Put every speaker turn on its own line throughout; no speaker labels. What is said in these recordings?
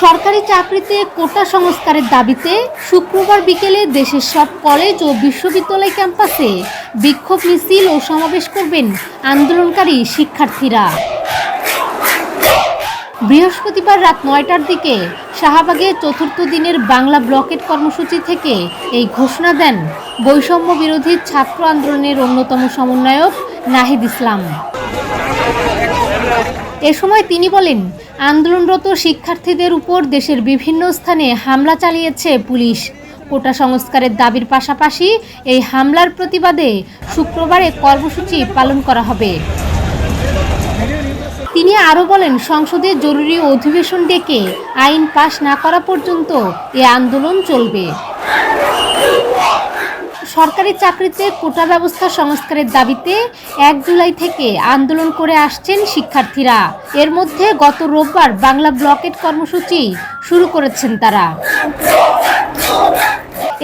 সরকারি চাকরিতে কোটা সংস্কারের দাবিতে শুক্রবার বিকেলে দেশের সব কলেজ ও বিশ্ববিদ্যালয় ক্যাম্পাসে বিক্ষোভ মিছিল ও সমাবেশ করবেন আন্দোলনকারী শিক্ষার্থীরা। বৃহস্পতিবার রাত ৯টার দিকে শাহবাগে চতুর্থ দিনের বাংলা ব্লকেট কর্মসূচি থেকে এই ঘোষণা দেন বৈষম্য বিরোধী ছাত্র আন্দোলনের অন্যতম সমন্বয়ক নাহিদ ইসলাম। এ সময় তিনি বলেন, আন্দোলনরত শিক্ষার্থীদের উপর দেশের বিভিন্ন স্থানে হামলা চালিয়েছে পুলিশ। কোটা সংস্কারের দাবির পাশাপাশি এই হামলার প্রতিবাদে শুক্রবারে কর্মসূচি পালন করা হবে। তিনি আরও বলেন, সংসদে জরুরি অধিবেশন ডেকে আইন পাশ না করা পর্যন্ত এ আন্দোলন চলবে। সরকারি চাকরিতে কোটা ব্যবস্থা সংস্কারের দাবিতে ১ জুলাই থেকে আন্দোলন করে আসছেন শিক্ষার্থীরা। এর মধ্যে গত রোববার বাংলা ব্লকেট কর্মসূচি শুরু করেছেন তারা।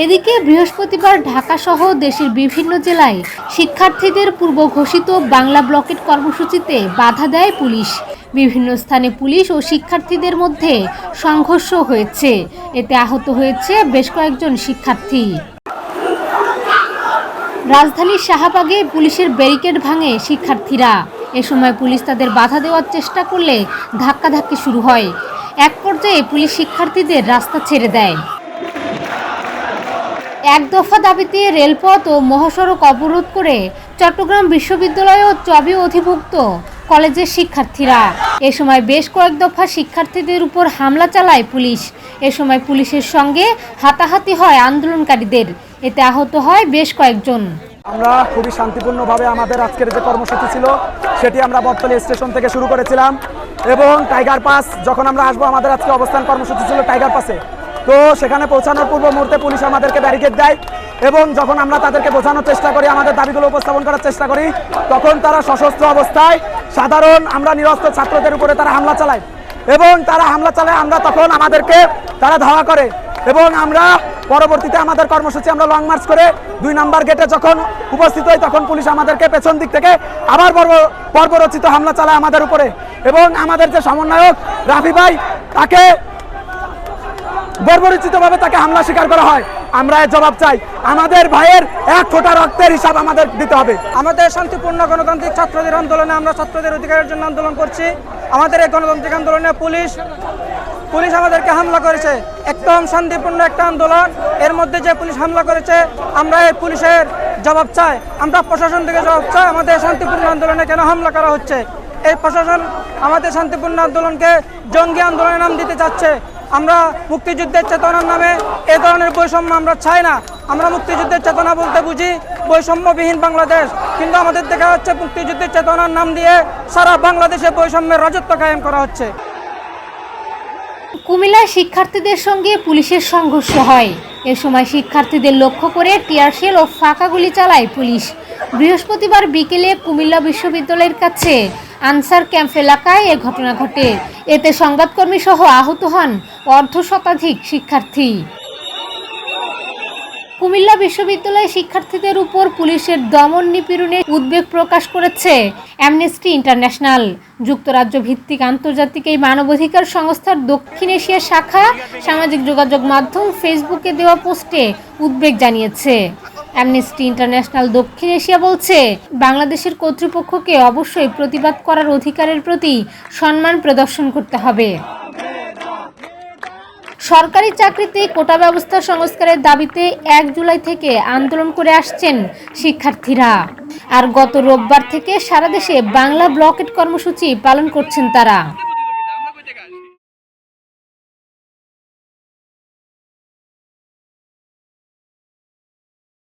এদিকে বৃহস্পতিবার ঢাকাসহ দেশের বিভিন্ন জেলায় শিক্ষার্থীদের পূর্ব ঘোষিত বাংলা ব্লকেট কর্মসূচিতে বাধা দেয় পুলিশ। বিভিন্ন স্থানে পুলিশ ও শিক্ষার্থীদের মধ্যে সংঘর্ষ হয়েছে। এতে আহত হয়েছে বেশ কয়েকজন শিক্ষার্থী। রাজধানীর শাহবাগে পুলিশের ব্যারিকেড ভাঙে শিক্ষার্থীরা। এ সময় পুলিশ তাদের বাধা দেওয়ার চেষ্টা করলে ধাক্কাধাক্কি শুরু হয়। এক পর্যায়ে পুলিশ শিক্ষার্থীদের রাস্তা ছেড়ে দেয়। এক দফা দাবিতে রেলপথ ও মহাসড়ক অবরোধ করে চট্টগ্রাম বিশ্ববিদ্যালয় ও চবি অধিভুক্ত কলেজের শিক্ষার্থীরা। এ সময় বেশ কয়েক দফা শিক্ষার্থীদের উপর হামলা চালায় পুলিশ। এ সময় পুলিশের সঙ্গে হাতাহাতি হয় আন্দোলনকারীদের। এতে আহত হয় বেশ কয়েকজন।
আমরা খুবই শান্তিপূর্ণভাবে আমাদের আজকের যে কর্মসূচি ছিল সেটি আমরা বটতলী স্টেশন থেকে শুরু করেছিলাম এবং টাইগার পাস যখন আমরা আসবো, আমাদের আজকে অবস্থান কর্মসূচি ছিল টাইগার পাসে। তো সেখানে পৌঁছানোর পূর্ব মুহূর্তে পুলিশ আমাদেরকে ব্যারিকেড দেয় এবং যখন আমরা তাদেরকে বোঝানোর চেষ্টা করি, আমাদের দাবিগুলো উপস্থাপন করার চেষ্টা করি, তখন তারা সশস্ত্র অবস্থায় সাধারণ আমরা নিরস্ত্র ছাত্রদের উপরে তারা হামলা চালায় এবং আমরা তখন আমাদেরকে তারা ধাওয়া করে এবং আমরা পরবর্তীতে আমাদের কর্মসূচি আমরা লং মার্চ করে ২ নম্বর গেটে যখন উপস্থিত হই, তখন পুলিশ আমাদেরকে পেছন দিক থেকে আবার বর্বরচিত হামলা চালায় আমাদের উপরে এবং আমাদের যে সমন্বয়ক রাফি ভাই, তাকে বর্বরচিতভাবে তাকে হামলা স্বীকার করা হয়। আমরা এর জবাব চাই। আমাদের ভাইয়ের এক ফোঁটা রক্তের হিসাব আমাদের দিতে হবে।
আমাদের শান্তিপূর্ণ গণতান্ত্রিক ছাত্রদের আন্দোলনে আমরা ছাত্রদের অধিকারের জন্য আন্দোলন করছি। আমাদের এই গণতান্ত্রিক আন্দোলনে পুলিশ আমাদেরকে হামলা করেছে। একদম শান্তিপূর্ণ একটা আন্দোলন, এর মধ্যে যে পুলিশ হামলা করেছে, আমরা এই পুলিশের জবাব চাই। আমরা প্রশাসন থেকে জবাব চাই, আমাদের শান্তিপূর্ণ আন্দোলনে কেন হামলা করা হচ্ছে। এই প্রশাসন আমাদের শান্তিপূর্ণ আন্দোলনকে জঙ্গি আন্দোলনের নাম দিতে চাচ্ছে। আমরা মুক্তিযুদ্ধের চেতনার নামে এ ধরনের বৈষম্য আমরা চাই না। আমরা মুক্তিযুদ্ধের চেতনা বলতে বুঝি বৈষম্যবিহীন বাংলাদেশ, কিন্তু আমাদের দেখা যাচ্ছে মুক্তিযুদ্ধের চেতনার নাম দিয়ে সারা বাংলাদেশে বৈষম্যের রাজত্ব কায়েম করা হচ্ছে।
কুমিল্লায় শিক্ষার্থীদের সঙ্গে পুলিশের সংঘর্ষ হয়। এ সময় শিক্ষার্থীদের লক্ষ্য করে টিয়ারশেল ও ফাঁকা গুলি চালায় পুলিশ। বৃহস্পতিবার বিকেলে কুমিল্লা বিশ্ববিদ্যালয়ের কাছে আনসার ক্যাম্প এলাকায় এ ঘটনা ঘটে। এতে সংবাদকর্মী সহ আহত হন অর্ধশতাধিক শিক্ষার্থী। কুমিল্লা বিশ্ববিদ্যালয়ের শিক্ষার্থীদের উপর পুলিশের দমন নিপীড়নে উদ্বেগ প্রকাশ করেছে অ্যামনেস্টি ইন্টারন্যাশনাল। যুক্তরাজ্য ভিত্তিক আন্তর্জাতিক এই মানবাধিকার সংস্থার দক্ষিণ এশিয়া শাখা সামাজিক যোগাযোগ মাধ্যম ফেসবুকে দেওয়া পোস্টে উদ্বেগ জানিয়েছে। অ্যামনেস্টি ইন্টারন্যাশনাল দক্ষিণ এশিয়া বলছে, বাংলাদেশের কর্তৃপক্ষকে অবশ্যই প্রতিবাদ করার অধিকারের প্রতি সম্মান প্রদর্শন করতে হবে। সরকারি চাকরিতে কোটা ব্যবস্থা সংস্কারের দাবিতে ১ জুলাই থেকে আন্দোলন করে আসছেন শিক্ষার্থীরা। আর গত রোববার থেকে সারা দেশে বাংলা ব্লকেট কর্মসূচি পালন করছেন তারা।